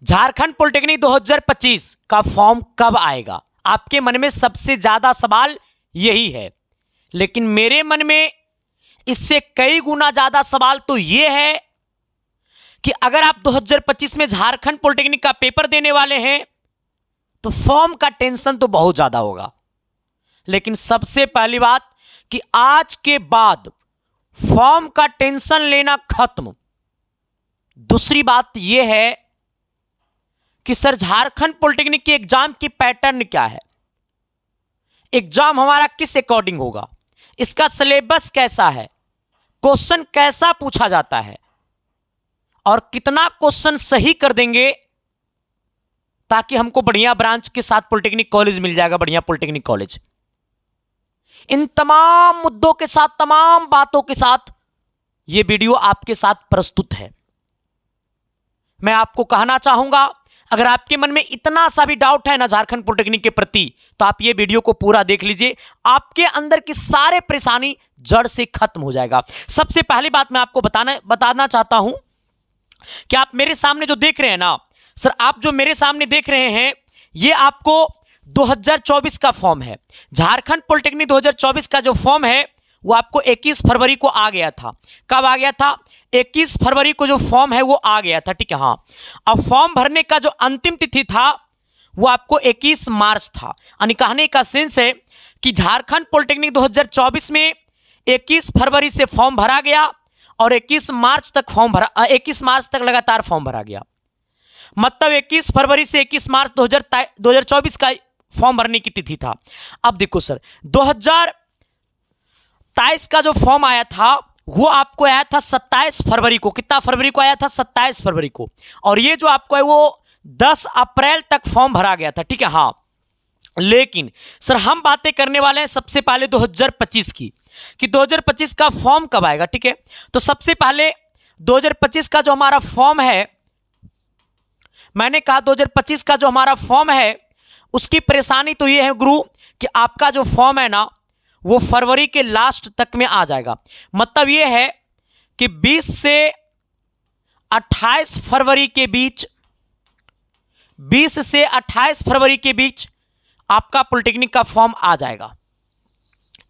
Jharkhand polytechnic 2025 का form कब आएगा? आपके मन में सबसे ज्यादा सवाल यही है, लेकिन मेरे मन में इससे कई गुना ज्यादा सवाल तो यह है कि अगर आप 2025 में झारखंड पॉलिटेक्निक का पेपर देने वाले हैं तो फॉर्म का टेंशन तो बहुत ज्यादा होगा। लेकिन सबसे पहली बात कि आज के बाद फॉर्म का टेंशन लेना खत्म। दूसरी बात यह है कि सर झारखंड पॉलिटेक्निक के एग्जाम की पैटर्न क्या है, एग्जाम हमारा किस अकॉर्डिंग होगा, इसका सिलेबस कैसा है, क्वेश्चन कैसा पूछा जाता है और कितना क्वेश्चन सही कर देंगे ताकि हमको बढ़िया ब्रांच के साथ पॉलिटेक्निक कॉलेज मिल जाएगा, बढ़िया पॉलिटेक्निक कॉलेज। इन तमाम मुद्दों के साथ, तमाम बातों के साथ यह वीडियो आपके साथ प्रस्तुत है। मैं आपको कहना चाहूंगा, अगर आपके मन में इतना सा भी डाउट है ना झारखंड पॉलिटेक्निक के प्रति, तो आप ये वीडियो को पूरा देख लीजिए, आपके अंदर की सारे परेशानी जड़ से खत्म हो जाएगा। सबसे पहली बात मैं आपको बताना चाहता हूं कि आप मेरे सामने जो देख रहे हैं ना सर, आप जो मेरे सामने देख रहे हैं ये आपको 2024 का फॉर्म है। झारखंड पॉलिटेक्निक 2024 का जो फॉर्म है वो आपको 21 फरवरी को आ गया था। कब आ गया था? 21 फरवरी को जो फॉर्म है वो आ गया था, ठीक है। हाँ, अब फॉर्म भरने का जो अंतिम तिथि था वो आपको 21 मार्च था। यानी कहने का सेंस है कि झारखंड पॉलिटेक्निक 2024 में 21 फरवरी से फॉर्म भरा गया और 21 मार्च तक लगातार फॉर्म भरा गया। मतलब 21 फरवरी से 21 मार्च 2024 का फॉर्म भरने की तिथि था। अब देखो सर, 2023 का जो फॉर्म आया था वो आपको आया था 27 फरवरी को। कितना फरवरी को आया था? 27 फरवरी को। और ये जो आपको है वो 10 अप्रैल तक फॉर्म भरा गया था, ठीक है। हाँ, लेकिन सर हम बातें करने वाले हैं सबसे पहले 2025 की, कि 2025 का फॉर्म कब आएगा, ठीक है। तो सबसे पहले 2025 का जो हमारा फॉर्म है, मैंने कहा 2025 का जो हमारा फॉर्म है उसकी परेशानी तो ये है गुरु कि आपका जो फॉर्म है ना वो फरवरी के लास्ट तक में आ जाएगा। मतलब ये है कि 20 से 28 फरवरी के बीच, 20 से 28 फरवरी के बीच आपका पॉलिटेक्निक का फॉर्म आ जाएगा।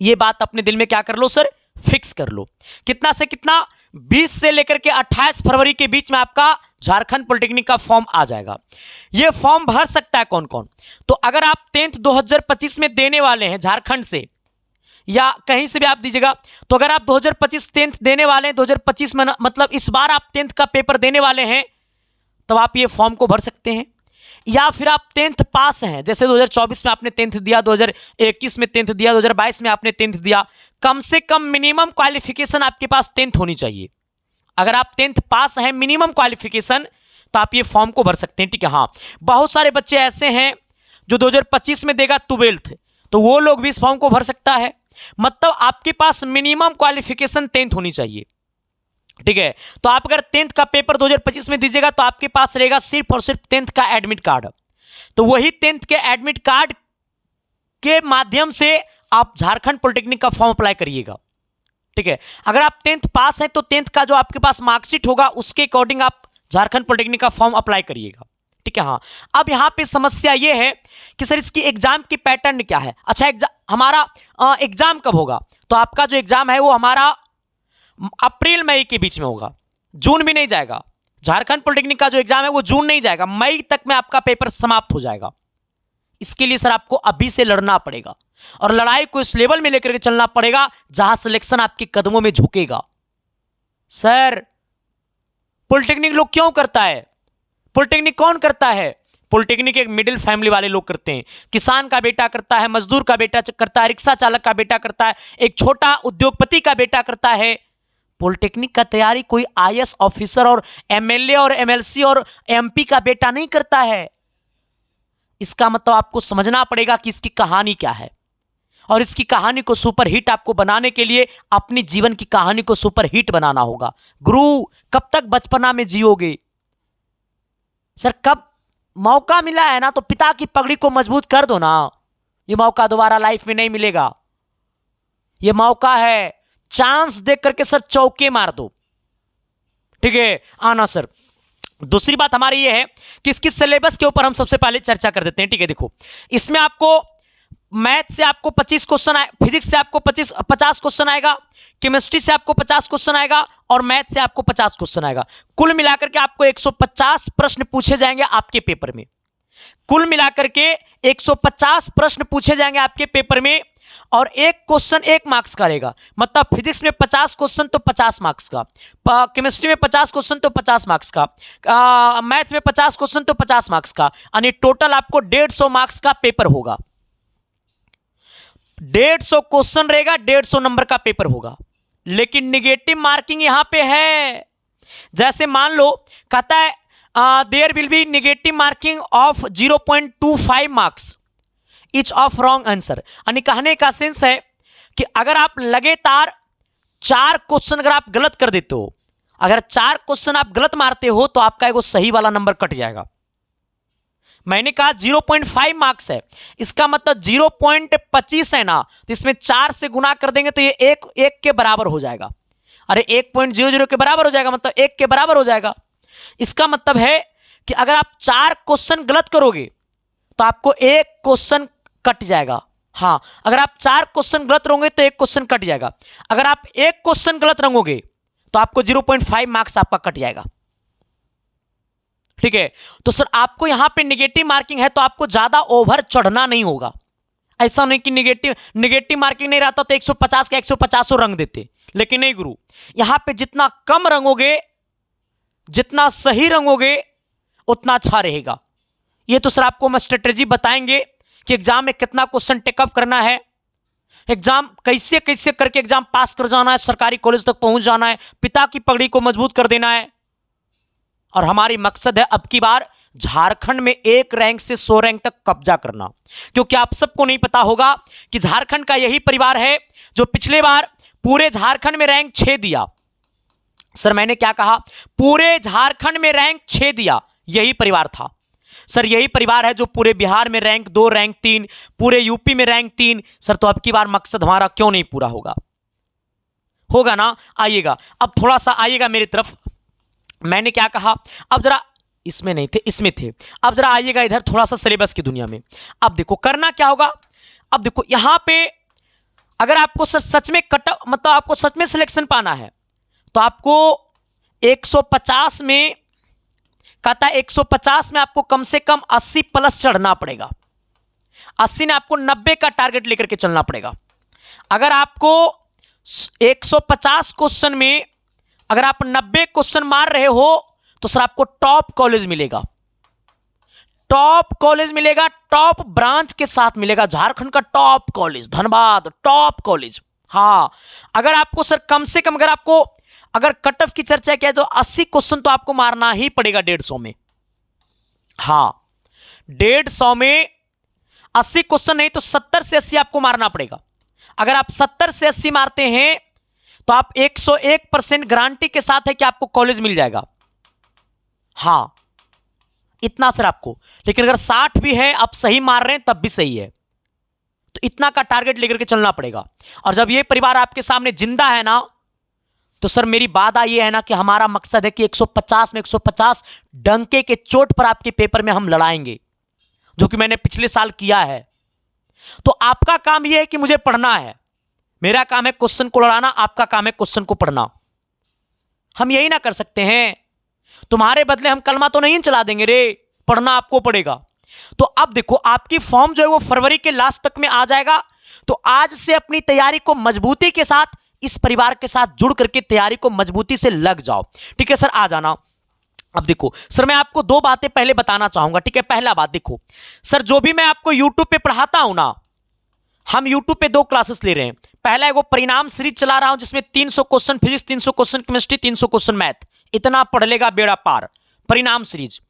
ये बात अपने दिल में क्या कर लो सर, फिक्स कर लो। कितना से कितना? 20 से लेकर के 28 फरवरी के बीच में आपका झारखंड पॉलिटेक्निक का फॉर्म आ जाएगा। ये फॉर्म भर सकता है कौन कौन? तो अगर आप 10th 2025 में देने वाले हैं झारखंड से या कहीं से भी आप दीजिएगा, तो अगर आप 2025 10th देने वाले हैं, 2025 में मतलब इस बार आप 10th का पेपर देने वाले हैं, तो आप ये फॉर्म को भर सकते हैं। या फिर आप 10th पास हैं, जैसे 2024 में आपने 10th दिया, 2021 में 10th दिया, 2022 में आपने 10th दिया, कम से कम मिनिमम क्वालिफिकेशन आपके पास 10th होनी चाहिए। अगर आप 10th पास हैं, मिनिमम क्वालिफिकेशन, तो आप ये फॉर्म को भर सकते हैं, ठीक है। हाँ, बहुत सारे बच्चे ऐसे हैं जो 2025 में देगा 12th, तो वो लोग भी इस फॉर्म को भर सकता है। मतलब आपके पास मिनिमम क्वालिफिकेशन 10th होनी चाहिए, ठीक है। तो आप अगर 10th का पेपर 2025 में दीजिएगा तो आपके पास रहेगा सिर्फ और सिर्फ 10th का एडमिट कार्ड। तो वही 10th के एडमिट कार्ड के माध्यम से आप झारखंड पॉलिटेक्निक का फॉर्म अप्लाई करिएगा, ठीक है। अगर आप 10th पास हैं तो 10th का जो आपके पास मार्कशीट होगा उसके अकॉर्डिंग आप झारखंड पॉलिटेक्निक का फॉर्म अप्लाई करिएगा, ठीक है। हाँ, अब यहां पे समस्या यह है कि सर इसकी एग्जाम की पैटर्न क्या है। अच्छा, हमारा एग्जाम कब होगा? तो आपका जो एग्जाम है वो हमारा अप्रैल मई के बीच में होगा, जून भी नहीं जाएगा। झारखंड पॉलिटेक्निक का जो एग्जाम है वो जून नहीं जाएगा, मई तक में आपका पेपर समाप्त हो जाएगा। इसके लिए सर आपको अभी से लड़ना पड़ेगा और लड़ाई को इस लेवल में लेकर के चलना पड़ेगा जहां सिलेक्शन आपके कदमों में झुकेगा। सर पॉलिटेक्निक लोग क्यों करता है? पॉलिटेक्निक कौन करता है? पॉलिटेक्निक एक मिडिल फैमिली वाले लोग करते हैं। किसान का बेटा करता है, मजदूर का बेटा करता है, रिक्शा चालक का बेटा करता है, एक छोटा उद्योगपति का बेटा करता है। पॉलिटेक्निक का तैयारी कोई आईएएस ऑफिसर और एमएलए और एमएलसी और एमपी का बेटा नहीं करता है। इसका मतलब आपको समझना पड़ेगा कि इसकी कहानी क्या है, और इसकी कहानी को सुपर हिट आपको बनाने के लिए अपनी जीवन की कहानी को सुपर हिट बनाना होगा। गुरु, कब तक बचपना में जियोगे? सर कब मौका मिला है ना तो पिता की पगड़ी को मजबूत कर दो ना। ये मौका दोबारा लाइफ में नहीं मिलेगा। ये मौका है, चांस देख करके सर चौके मार दो, ठीक है। आना सर, दूसरी बात हमारी ये है कि इसकी सिलेबस के ऊपर हम सबसे पहले चर्चा कर देते हैं, ठीक है। देखो, इसमें आपको मैथ से आपको 25 क्वेश्चन आए, फिजिक्स से आपको 50 क्वेश्चन आएगा, केमिस्ट्री से आपको 50 क्वेश्चन आएगा और मैथ से आपको 50 क्वेश्चन आएगा। कुल मिलाकर के आपको 150 प्रश्न पूछे जाएंगे आपके पेपर में। कुल मिलाकर के 150 प्रश्न पूछे जाएंगे आपके पेपर में और एक क्वेश्चन 1 मार्क्स का रहेगा। मतलब फिजिक्स में 50 क्वेश्चन तो 50 मार्क्स का, केमिस्ट्री में 50 क्वेश्चन तो 50 मार्क्स का, मैथ में 50 क्वेश्चन तो 50 मार्क्स का, यानी टोटल आपको 150 मार्क्स का पेपर होगा। 150 क्वेश्चन रहेगा, 150 नंबर का पेपर होगा। लेकिन निगेटिव मार्किंग यहां पे है। जैसे मान लो कहता है there will be negative marking of 0.25 marks each of wrong answer. यानी कहने का सेंस है कि अगर आप लगातार 4 क्वेश्चन अगर आप गलत कर देते हो, अगर 4 क्वेश्चन आप गलत मारते हो तो आपका एगो सही वाला नंबर कट जाएगा। मैंने कहा 0.5 मार्क्स है, इसका मतलब 0.25 है ना, तो इसमें 4 से गुना कर देंगे तो ये एक के बराबर हो जाएगा। अरे 1.00 के बराबर हो जाएगा, मतलब 1 के बराबर हो जाएगा। इसका मतलब है कि अगर आप 4 क्वेश्चन गलत करोगे तो आपको 1 क्वेश्चन कट जाएगा। हाँ, अगर आप 4 क्वेश्चन गलत रहोगे तो 1 क्वेश्चन कट जाएगा। अगर आप 1 क्वेश्चन गलत रहोगे तो आपको 0.5 मार्क्स आपका कट जाएगा, ठीक है। तो सर आपको यहां पे निगेटिव मार्किंग है तो आपको ज्यादा ओवर चढ़ना नहीं होगा। ऐसा नहीं कि निगेटिव मार्किंग नहीं रहता तो 150 का 150 रंग देते, लेकिन नहीं गुरु, यहां पे जितना कम रंगोगे, जितना सही रंगोगे उतना अच्छा रहेगा। ये तो सर आपको हम स्ट्रेटेजी बताएंगे कि एग्जाम में कितना क्वेश्चन टेकअप करना है, एग्जाम कैसे कैसे करके एग्जाम पास कर जाना है, सरकारी कॉलेज तक पहुंच जाना है, पिता की पगड़ी को मजबूत कर देना है। और हमारी मकसद है अब की बार झारखंड में 1 रैंक से 100 रैंक तक कब्जा करना। क्योंकि आप सबको नहीं पता होगा कि झारखंड का यही परिवार है जो पिछले बार पूरे झारखंड में रैंक 6 दिया। सर मैंने क्या कहा? पूरे झारखंड में रैंक 6 दिया, यही परिवार था। सर यही परिवार है जो पूरे बिहार में रैंक 2, रैंक 3, पूरे यूपी में रैंक 3। सर तो अब की बार मकसद हमारा क्यों नहीं पूरा होगा? होगा ना? आइएगा, अब थोड़ा सा आइएगा मेरी तरफ। मैंने क्या कहा? अब जरा इसमें नहीं थे, इसमें थे। अब जरा आइएगा इधर, थोड़ा सा सिलेबस की दुनिया में। अब देखो करना क्या होगा। अब देखो यहां पे अगर आपको सच में मतलब आपको सच में सिलेक्शन पाना है तो आपको 150 में कहता है 150 में आपको कम से कम 80 प्लस चढ़ना पड़ेगा। 80 ने आपको 90 का टारगेट लेकर के चलना पड़ेगा। अगर आपको 150 क्वेश्चन में अगर आप 90 क्वेश्चन मार रहे हो तो सर आपको टॉप कॉलेज मिलेगा, टॉप कॉलेज मिलेगा, टॉप ब्रांच के साथ मिलेगा। झारखंड का top college, Dhanbad top college. हाँ, अगर आपको सर कम से कम अगर कट ऑफ की चर्चा किया तो 80 क्वेश्चन तो आपको मारना ही पड़ेगा 150 में। हाँ, 150 में 80 क्वेश्चन नहीं तो 70 से 80 आपको मारना पड़ेगा। अगर आप 70 से 80 मारते हैं तो आप 101% गारंटी के साथ है कि आपको कॉलेज मिल जाएगा। हाँ, इतना सर आपको। लेकिन अगर 60 भी है, आप सही मार रहे हैं तब भी सही है, तो इतना का टारगेट लेकर के चलना पड़ेगा। और जब ये परिवार आपके सामने जिंदा है ना, तो सर मेरी वादा ये है ना कि हमारा मकसद है कि 150 में 150 डंके के चोट पर आपके पेपर में हम लड़ाएंगे, जो कि मैंने पिछले साल किया है। तो आपका काम यह है कि मुझे पढ़ना है। मेरा काम है क्वेश्चन को लड़ाना, आपका काम है क्वेश्चन को पढ़ना। हम यही ना कर सकते हैं? तुम्हारे बदले हम कलमा तो नहीं चला देंगे रे, पढ़ना आपको पड़ेगा। तो अब देखो आपकी फॉर्म जो है वो फरवरी के लास्ट तक में आ जाएगा। तो आज से अपनी तैयारी को मजबूती के साथ, इस परिवार के साथ जुड़ करके तैयारी को मजबूती से लग जाओ। ठीक है सर, आ जाना। अब देखो सर, मैं आपको 2 बातें पहले बताना चाहूंगा। ठीक है, पहला बात देखो सर, जो भी मैं आपको यूट्यूब पे पढ़ाता हूं ना, हम यूट्यूब पे 2 क्लासेस ले रहे हैं। पहला है वो परिणाम सीरीज चला रहा हूं जिसमें 300 question physics, 300 question chemistry, 300 question math, इतना पढ़ लेगा बेड़ा पार, परिणाम सीरीज।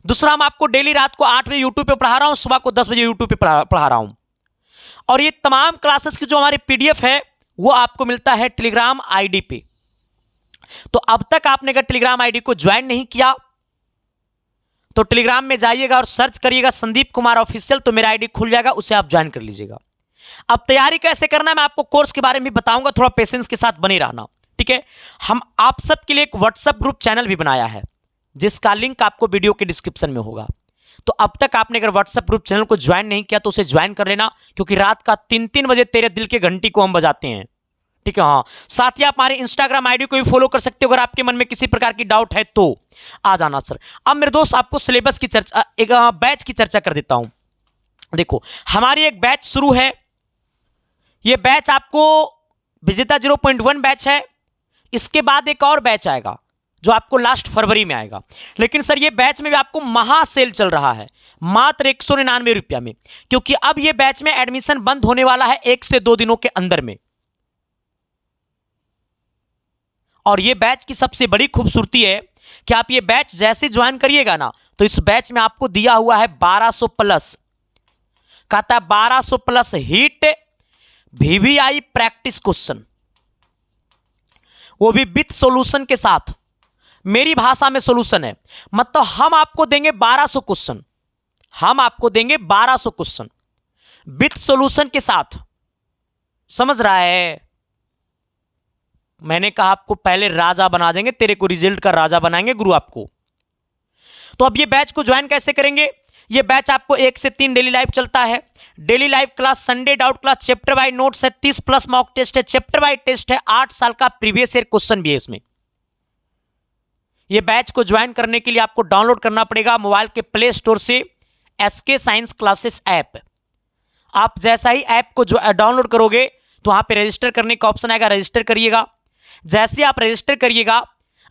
दूसरा हम आपको डेली रात को 8 बजे यूट्यूब पे पढ़ा रहा हूं, सुबह को 10 बजे यूट्यूब पे पढ़ा रहा हूं। और ये तमाम क्लासेस की जो हमारी पीडीएफ है वो आपको मिलता है टेलीग्राम आईडी पे। तो अब तक आपने अगर टेलीग्राम आईडी को ज्वाइन नहीं किया तो टेलीग्राम में जाइएगा और सर्च करिएगा संदीप कुमार ऑफिशियल, तो मेरा आईडी खुल जाएगा, उसे आप ज्वाइन कर लीजिएगा। अब तैयारी कैसे करना है मैं आपको कोर्स के बारे में भी बताऊंगा, थोड़ा पेशेंस के साथ बने रहना। ठीक है, हम आप सबके लिए एक व्हाट्सएप ग्रुप चैनल भी बनाया है, जिसका लिंक आपको वीडियो के डिस्क्रिप्शन में होगा। तो अब तक आपने अगर व्हाट्सएप ग्रुप चैनल को ज्वाइन नहीं किया तो उसे ज्वाइन कर लेना, क्योंकि रात का 3-3 बजे तेरे दिल के घंटी को हम बजाते हैं, ठीक है। हाँ, साथ ही आप हमारे इंस्टाग्राम आईडी को भी फॉलो कर सकते हो अगर आपके मन में किसी प्रकार की डाउट है तो आ जाना सर। अब मेरे दोस्त आपको सिलेबस की चर्चा, एक बैच की चर्चा कर देता हूं। देखो, हमारी एक बैच शुरू है। ये बैच आपको विजेता 0.1 बैच है। इसके बाद एक और बैच आएगा जो आपको लास्ट फरवरी में आएगा। लेकिन सर ये बैच में भी आपको महा सेल चल रहा है मात्र 199 रुपया में, क्योंकि अब ये बैच में एडमिशन बंद होने वाला है 1 से 2 दिनों के अंदर में। और ये बैच की सबसे बड़ी खूबसूरती है कि आप ये बैच जैसे ज्वाइन करिएगा ना, तो इस बैच में आपको दिया हुआ है 1200 प्लस, कहता है 1200 plus hit VVI practice question, वो भी विथ सॉल्यूशन के साथ। मेरी भाषा में सॉल्यूशन है, मतलब हम आपको देंगे 1200 क्वेश्चन, हम आपको देंगे 1200 क्वेश्चन विथ सॉल्यूशन के साथ। समझ रहा है? मैंने कहा आपको पहले राजा बना देंगे, तेरे को रिजल्ट का राजा बनाएंगे गुरु आपको। तो अब ये बैच को ज्वाइन कैसे करेंगे? ये बैच आपको 1 से 3 डेली लाइव चलता है। Daily live class, Sunday doubt class, chapter wise notes है, 30 प्लस मॉक टेस्ट है, चैप्टर वाइज टेस्ट है, 8 साल का प्रीवियस ईयर क्वेश्चन भी है इसमें। ये बैच को ज्वाइन करने के लिए आपको डाउनलोड करना पड़ेगा मोबाइल के प्ले स्टोर से SK साइंस क्लासेस ऐप। आप जैसा ही ऐप को डाउनलोड करोगे तो वहां पे रजिस्टर करने का ऑप्शन आएगा, रजिस्टर करिएगा। जैसे आप रजिस्टर करिएगा,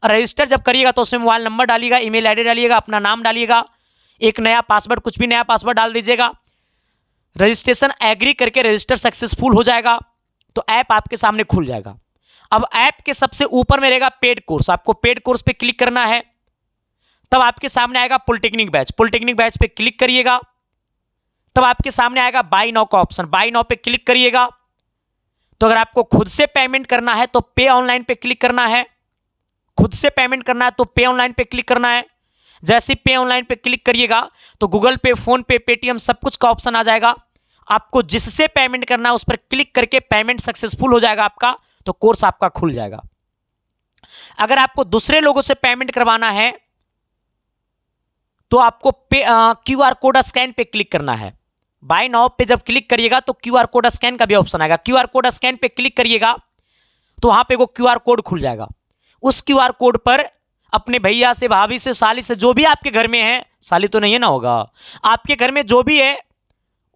रजिस्टर जब करिएगा तो उसमें मोबाइल नंबर डालिएगा, ईमेल आईडी डालिएगा, अपना नाम डालिएगा, एक नया पासवर्ड, कुछ भी नया पासवर्ड डाल दीजिएगा। रजिस्ट्रेशन एग्री करके रजिस्टर सक्सेसफुल हो जाएगा तो ऐप आपके सामने खुल जाएगा। अब ऐप के सबसे ऊपर में रहेगा पेड कोर्स, आपको पेड कोर्स पे क्लिक करना है, तब आपके सामने आएगा पॉलिटेक्निक बैच। पॉलिटेक्निक बैच पे क्लिक करिएगा, तब आपके सामने आएगा बाय नाउ का ऑप्शन, बाय नाउ पे क्लिक करिएगा। तो अगर आपको खुद से पेमेंट करना है तो पे ऑनलाइन पे क्लिक करना है, खुद से पेमेंट करना है तो पे ऑनलाइन पे क्लिक करना है। जैसे पे ऑनलाइन पे क्लिक करिएगा तो गूगल पे, फोन पे, पेटीएम सब कुछ का ऑप्शन आ जाएगा। आपको जिससे पेमेंट करना है उस पर क्लिक करके पेमेंट सक्सेसफुल हो जाएगा आपका, तो कोर्स आपका खुल जाएगा। अगर आपको दूसरे लोगों से पेमेंट करवाना है तो आपको QR कोड स्कैन पे क्लिक करना है। बाय नाउ पे जब क्लिक करिएगा तो QR कोड स्कैन का भी ऑप्शन आएगा। QR कोड स्कैन पे क्लिक करिएगा तो वहां पे वो QR कोड खुल जाएगा। उस QR कोड पर अपने भैया से, भाभी से, साली से, जो भी आपके घर में है, साली तो नहीं है ना होगा, आपके घर में जो भी है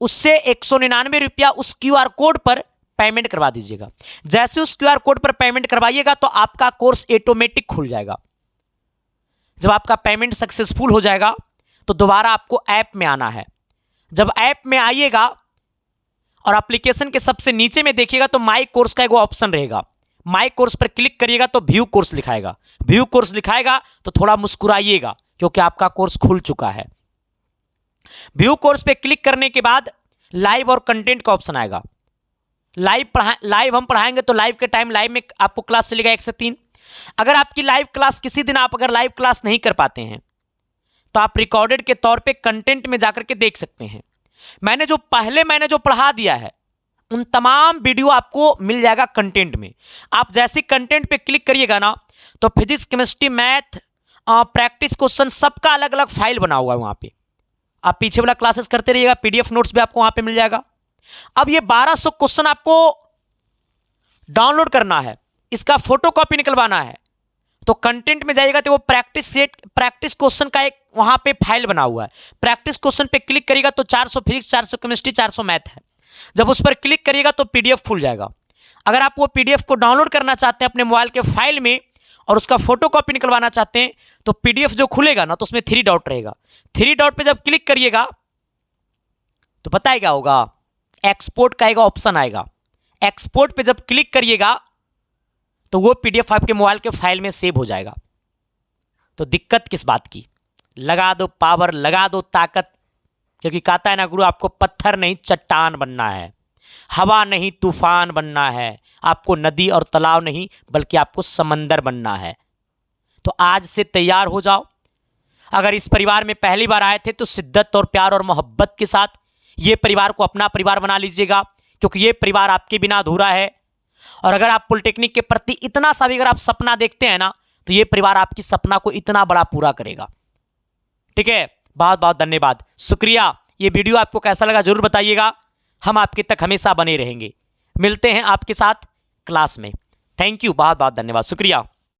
उससे 199 रुपया उस QR कोड पर पेमेंट करवा दीजिएगा। जैसे उस QR कोड पर पेमेंट करवाइएगा तो आपका कोर्स ऑटोमेटिक खुल जाएगा। जब आपका पेमेंट सक्सेसफुल हो जाएगा तो दोबारा आपको ऐप में आना है। जब ऐप में आइएगा और एप्लीकेशन के सबसे नीचे में देखिएगा तो माई कोर्स का एक ऑप्शन रहेगा। माई कोर्स पर क्लिक करिएगा तो व्यू कोर्स लिखाएगा। व्यू कोर्स लिखाएगा तो थोड़ा मुस्कुराइएगा क्योंकि आपका कोर्स खुल चुका है। व्यू कोर्स पे क्लिक करने के बाद लाइव और कंटेंट का ऑप्शन आएगा। लाइव हम पढ़ाएंगे तो लाइव के टाइम लाइव में आपको क्लास चलेगा 1 से 3। अगर आपकी लाइव क्लास किसी दिन आप अगर लाइव क्लास नहीं कर पाते हैं तो आप रिकॉर्डेड के तौर पे कंटेंट में जाकर के देख सकते हैं। मैंने जो पढ़ा दिया है उन तमाम वीडियो आपको मिल जाएगा कंटेंट में। आप जैसे कंटेंट पे क्लिक करिएगा ना तो physics, chemistry, math, practice question सबका अलग अलग फाइल बना हुआ है वहां पे। आप पीछे वाला क्लासेस करते रहिएगा, PDF नोट्स भी आपको वहां पे मिल जाएगा। अब ये 1200 क्वेश्चन आपको डाउनलोड करना है, इसका फोटो कॉपी निकलवाना है तो कंटेंट में जाइएगा तो वो प्रैक्टिस क्वेश्चन का एक वहां पे फाइल बना हुआ है। प्रैक्टिस क्वेश्चन पे क्लिक करिएगा तो 400 फिजिक्स, 400 केमिस्ट्री, 400 मैथ है। जब उस पर क्लिक करिएगा तो PDF खुल जाएगा। अगर आप वो PDF को डाउनलोड करना चाहते हैं अपने मोबाइल के फाइल में और उसका फोटो कॉपी निकलवाना चाहते हैं तो PDF जो खुलेगा ना तो उसमें 3 डॉट रहेगा। 3 डॉट पे जब क्लिक करिएगा तो पता है क्या होगा, एक्सपोर्ट का एक ऑप्शन आएगा। एक्सपोर्ट पे जब क्लिक करिएगा तो वो PDF आपके मोबाइल के फाइल में सेव हो जाएगा। तो दिक्कत किस बात की, लगा दो पावर, लगा दो ताकत, क्योंकि कहता है ना गुरु आपको पत्थर नहीं चट्टान बनना है, हवा नहीं तूफान बनना है, आपको नदी और तालाब नहीं बल्कि आपको समंदर बनना है। तो आज से तैयार हो जाओ। अगर इस परिवार में पहली बार आए थे तो शिद्दत और प्यार और मोहब्बत के साथ ये परिवार को अपना परिवार बना लीजिएगा, क्योंकि ये परिवार आपके बिना अधूरा है। और अगर आप पॉलिटेक्निक के प्रति इतना सा भी अगर आप सपना देखते हैं ना तो ये परिवार आपकी सपना को इतना बड़ा पूरा करेगा। ठीक है, बहुत बहुत धन्यवाद, शुक्रिया। ये वीडियो आपको कैसा लगा जरूर बताइएगा, हम आपके तक हमेशा बने रहेंगे। मिलते हैं आपके साथ क्लास में। थैंक यू, बहुत बहुत धन्यवाद, शुक्रिया।